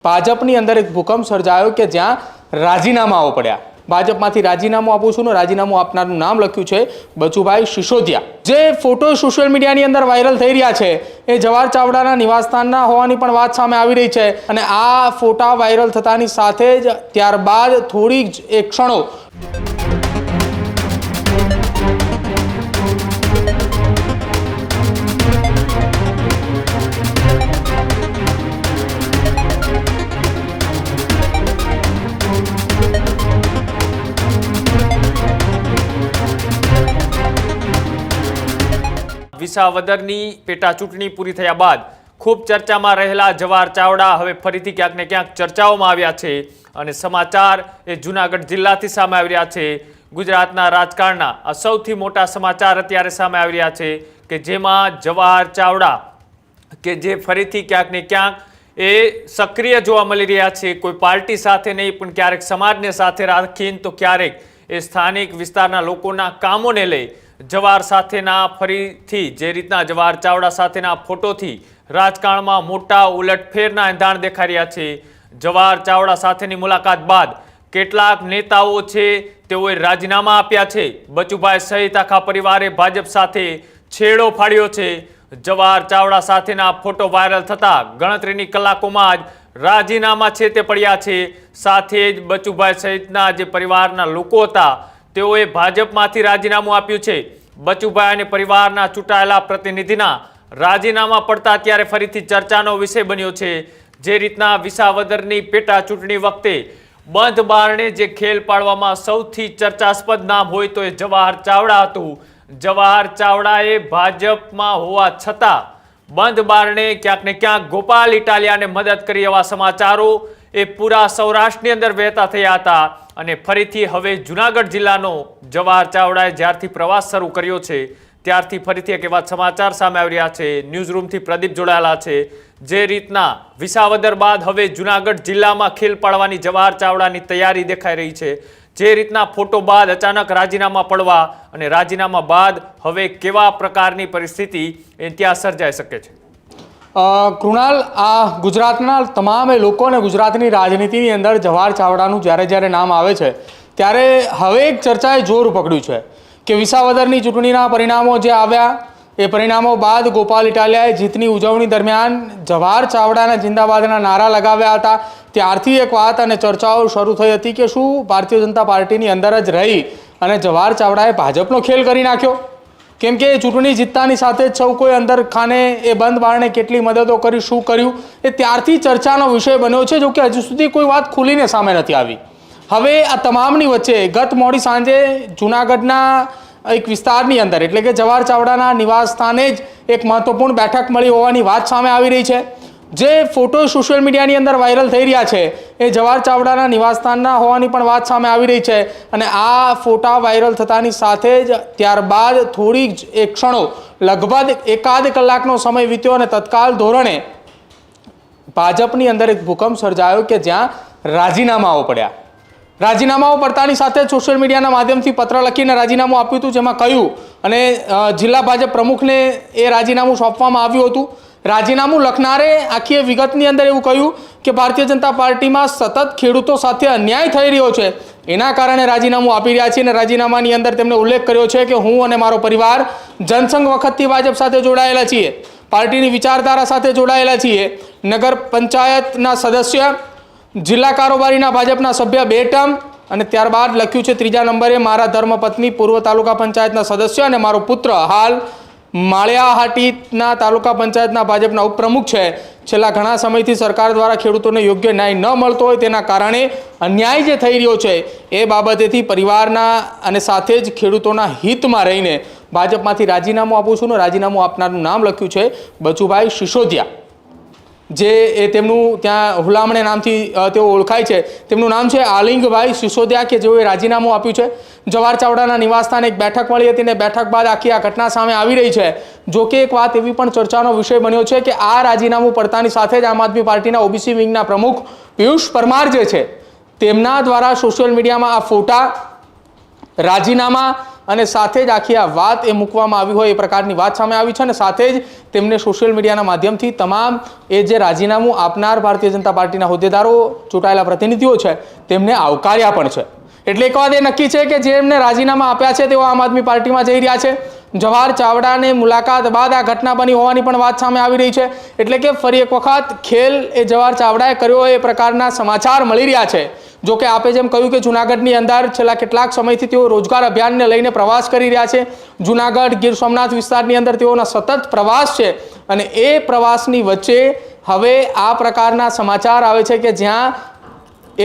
ભાજપની અંદર એક ભૂકંપ સર્જાયો કે જ્યાં રાજીનામાઓ પડ્યા। ભાજપમાંથી રાજીનામું આપું છું ને રાજીનામું આપનારનું નામ લખ્યું છે બચુભાઈ સિસોદિયા। જે ફોટો સોશિયલ મીડિયાની અંદર વાયરલ થઈ રહ્યા છે એ જવાહર ચાવડાના નિવાસસ્થાનના હોવાની પણ વાત સામે આવી રહી છે અને આ ફોટા વાયરલ થતાની સાથે જ ત્યારબાદ થોડી જ ક્ષણો વિસાવદરની પેટા ચૂંટણી પૂરી થયા બાદ ખૂબ ચર્ચામાં રહેલા જવાહર ચાવડા હવે ફરીથી ક્યાંક ને ક્યાંક ચર્ચાઓમાં આવ્યા છે અને સમાચાર એ જૂનાગઢ જિલ્લાથી સામે આવી રહ્યા છે। ગુજરાતના રાજકારણના આ સૌથી મોટા સમાચાર અત્યારે સામે આવી રહ્યા છે કે જેમાં જવાહર ચાવડા કે જે ફરીથી ક્યાંક ને ક્યાંક એ સક્રિય જોવા મળી રહ્યા છે। કોઈ પાર્ટી સાથે નહીં પણ ક્યારેક સમાજને સાથે રાખીને તો ક્યારેક એ સ્થાનિક વિસ્તારના લોકોના કામોને લઈ જવાહર સાથેના ફરીથી જે રીતના જવાહર ચાવડા સાથેના ફોટોથી રાજકારણમાં મોટા ઉલટફેરના એંધાણ દેખાઈ રહ્યા છે। જવાહર ચાવડા સાથેની મુલાકાત બાદ કેટલાક નેતાઓ છે તેઓએ રાજીનામા આપ્યા છે। બચુભાઈ સહિત આખા પરિવારે ભાજપ સાથે છેડો ફાડ્યો છે। જવાહર ચાવડા સાથેના ફોટો વાયરલ થતા ગણતરીની કલાકોમાં જ રાજીનામા છે તે પડ્યા છે। સાથે જ બચુભાઈ સહિતના જે પરિવારના લોકો હતા તેઓએ ભાજપમાંથી રાજીનામું આપ્યું છે। બચુભાઈ અને પરિવારના ચૂંટાયેલા પ્રતિનિધિના રાજીનામા પડતા ત્યારે ફરીથી ચર્ચાનો વિષય બન્યો છે। જે રીતના વિસાવદરની પેટા ચૂંટણી વખતે બંધ બારણે જે ખેલ પાડવામાં સૌથી ચર્ચાસ્પદ નામ હોય તો એ જવાહર ચાવડા હતું। જવાહર ચાવડાએ ભાજપમાં હોવા છતાં બંધ બારણે ક્યાંક ને ક્યાંક ગોપાલ ઇટાલિયાને મદદ કરી એવા સમાચારો એ પૂરા સૌરાષ્ટ્રની અંદર વહેતા થયા હતા અને ફરીથી હવે જૂનાગઢ જિલ્લાનો જવાહર ચાવડાએ જ્યારથી પ્રવાસ શરૂ કર્યો છે ત્યારથી ફરીથી એક એવા સમાચાર સામે આવી રહ્યા છે। ન્યૂઝરૂમથી પ્રદીપ જોડાયેલા છે। જે રીતના વિસાવદર બાદ હવે જૂનાગઢ જિલ્લામાં ખેલ પાડવાની જવાહર ચાવડાની તૈયારી દેખાઈ રહી છે। જે રીતના ફોટો બાદ અચાનક રાજીનામા પડવા અને રાજીનામા બાદ હવે કેવા પ્રકારની પરિસ્થિતિ એ ત્યાં સર્જાઈ શકે છે? કૃણાલ, આ ગુજરાતના તમામ લોકોને ગુજરાતની રાજનીતિની અંદર જવાહર ચાવડાનું જ્યારે નામ આવે છે ત્યારે હવે એક ચર્ચાએ જોર પકડ્યું છે કે વિસાવદરની ચૂંટણીના પરિણામો જે આવ્યા એ પરિણામો બાદ ગોપાલ ઇટાલિયાએ જીતની ઉજવણી દરમિયાન જવાહર ચાવડાના જિંદાબાદના નારા લગાવ્યા હતા। ત્યારથી એક વાત અને ચર્ચાઓ શરૂ થઈ હતી કે શું ભારતીય જનતા પાર્ટીની અંદર જ રહી અને જવાહર ચાવડાએ ભાજપનો ખેલ કરી નાખ્યો? કેમ કે ચૂંટણી જીતતાની સાથે જ સૌ કોઈ અંદર ખાને એ બંધ બારણે કેટલી મદદો કરી, શું કર્યું એ ત્યારથી ચર્ચાનો વિષય બન્યો છે। જો કે હજુ સુધી કોઈ વાત ખુલીને સામે નથી આવી। હવે આ તમામની વચ્ચે ગત મોડી સાંજે જૂનાગઢના એક વિસ્તારની અંદર એટલે કે જવાહર ચાવડાના નિવાસ સ્થાને જ એક મહત્વપૂર્ણ બેઠક મળી હોવાની વાત સામે આવી રહી છે। જે ફોટો સોશિયલ મીડિયાની અંદર વાયરલ થઈ રહ્યા છે એ જવાહર ચાવડાના નિવાસસ્થાનના હોવાની પણ વાત સામે આવી રહી છે અને આ ફોટા વાયરલ થતાની સાથે જ ત્યારબાદ થોડી જ ક્ષણો લગભગ એકાદ કલાકનો સમય વીત્યો અને તત્કાલ ધોરણે ભાજપની અંદર એક ભૂકંપ સર્જાયો કે જ્યાં રાજીનામાઓ પડ્યા। રાજીનામાઓ પડતાની સાથે સોશિયલ મીડિયાના માધ્યમથી પત્ર લખીને રાજીનામું આપ્યું હતું, જેમાં કહ્યું અને જિલ્લા ભાજપ પ્રમુખને એ રાજીનામું સોંપવામાં આવ્યું હતું। રાજીનામું લખનારે આખી વિગતની અંદર એવું કહ્યું કે ભારતીય જનતા પાર્ટીમાં સતત ખેડૂતો સાથે અન્યાય થઈ રહ્યો છે એના કારણે રાજીનામું આપી રહ્યા છે અને રાજીનામાની અંદર તેમણે ઉલ્લેખ કર્યો છે કે હું અને મારો પરિવાર જનસંઘ વખતથી ભાજપ સાથે જોડાયેલા છીએ, પાર્ટીની વિચારધારા સાથે જોડાયેલા છીએ, નગર પંચાયતના સદસ્ય, જિલ્લા કારોબારીના ભાજપના સભ્ય 2 ટર્મ અને ત્યારબાદ લખ્યું છે 3જા નંબરે મારા ધર્મપત્ની પૂર્વ તાલુકા પંચાયતના સદસ્ય અને મારો પુત્ર હાલ માળિયાહાટીના તાલુકા પંચાયતના ભાજપના ઉપપ્રમુખ છે। છેલ્લા ઘણા સમયથી સરકાર દ્વારા ખેડૂતોને યોગ્ય ન્યાય ન મળતો હોય તેના કારણે અન્યાય જે થઈ રહ્યો છે એ બાબતેથી પરિવારના અને સાથે જ ખેડૂતોના હિતમાં રહીને ભાજપમાંથી રાજીનામું આપું છું ને રાજીનામું આપનારનું નામ લખ્યું છે બચુભાઈ સિસોદિયા। જે એ તેમનું ત્યાં હુલામણે નામથી તેઓ ઓળખાય છે, તેમનું નામ છે આલિંગભાઈ સિસોદિયા કે જેઓએ રાજીનામું આપ્યું છે। જવાહર ચાવડાના નિવાસસ્થાને એક બેઠક મળી હતી ને બેઠક બાદ આખી આ ઘટના સામે આવી રહી છે। જો કે એક વાત એવી પણ ચર્ચાનો વિષય બન્યો છે કે આ રાજીનામું પડતાની સાથે જ આમ આદમી પાર્ટીના ઓબીસી વિંગના પ્રમુખ પિયુષ પરમાર જે છે તેમના દ્વારા સોશિયલ મીડિયામાં આ ફોટા, રાજીનામા અને સાથે જ આખી આ વાત એ મૂકવામાં આવી હોય એ પ્રકારની વાત સામે આવી છે અને સાથે જ તેમને સોશિયલ મીડિયાના માધ્યમથી તમામ એ જે રાજીનામું આપનાર ભારતીય જનતા પાર્ટીના હોદ્દેદારો ચૂંટાયેલા પ્રતિનિધિઓ છે તેમને આવકાર્યા પણ છે. એટલે એક વાત એ નક્કી છે કે જેમને રાજીનામા આપ્યા છે તેઓ આમ આદમી પાર્ટીમાં જઈ રહ્યા છે. જવાહર ચાવડાને મુલાકાત બાદ આ ઘટના બની હોવાની પણ વાત સામે આવી રહી છે. એટલે કે ફરી એક વખત ખેલ એ જવાહર ચાવડાએ કર્યો એ પ્રકારના સમાચાર મળી રહ્યા છે. જો કે આપે જેમ કહ્યું કે જૂનાગઢની અંદર છેલ્લા કેટલાક સમયથી તેઓ રોજગાર અભિયાનને લઈને પ્રવાસ કરી રહ્યા છે. જૂનાગઢ ગીર સોમનાથ વિસ્તારની અંદર તેઓના સતત પ્રવાસ છે અને એ પ્રવાસની વચ્ચે હવે આ પ્રકારના સમાચાર આવે છે કે જ્યાં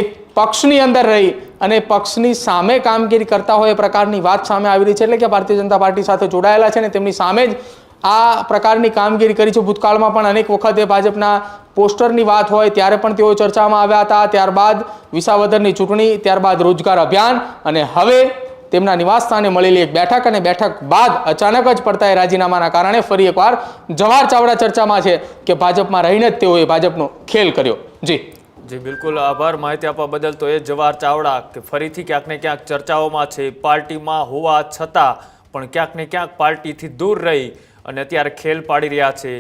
એક પક્ષની અંદર રહી અને પક્ષની સામે કામગીરી કરતા હોય એ પ્રકારની વાત સામે આવી રહી છે. એટલે કે ભારતીય જનતા પાર્ટી સાથે જોડાયેલા છે અને તેમની સામે જ આ પ્રકારની કામગીરી કરી છે. ભૂતકાળમાં પણ અનેક વખત એ ભાજપના પોસ્ટરની વાત હોય ત્યારે પણ તેઓ ચર્ચામાં આવ્યા હતા. ત્યારબાદ વિસાવદરની ચૂંટણી, ત્યારબાદ રોજગાર અભિયાન અને હવે તેમના નિવાસસ્થાને મળેલી એક બેઠક અને બેઠક બાદ અચાનક જ પડતા એ રાજીનામાના કારણે ફરી એકવાર જવાહર ચાવડા ચર્ચામાં છે કે ભાજપમાં રહીને જ તેઓએ ભાજપનો ખેલ કર્યો. જી બિલકુલ, આભાર માહિતી આપવા બદલ. તો એ જવાહર ચાવડા કે ફરીથી ક્યાંક ને ક્યાંક ચર્ચાઓમાં છે, પાર્ટીમાં હોવા છતાં પણ ક્યાંક ને ક્યાંક પાર્ટીથી દૂર રહી અને અત્યારે ખેલ પાડી રહ્યા છે.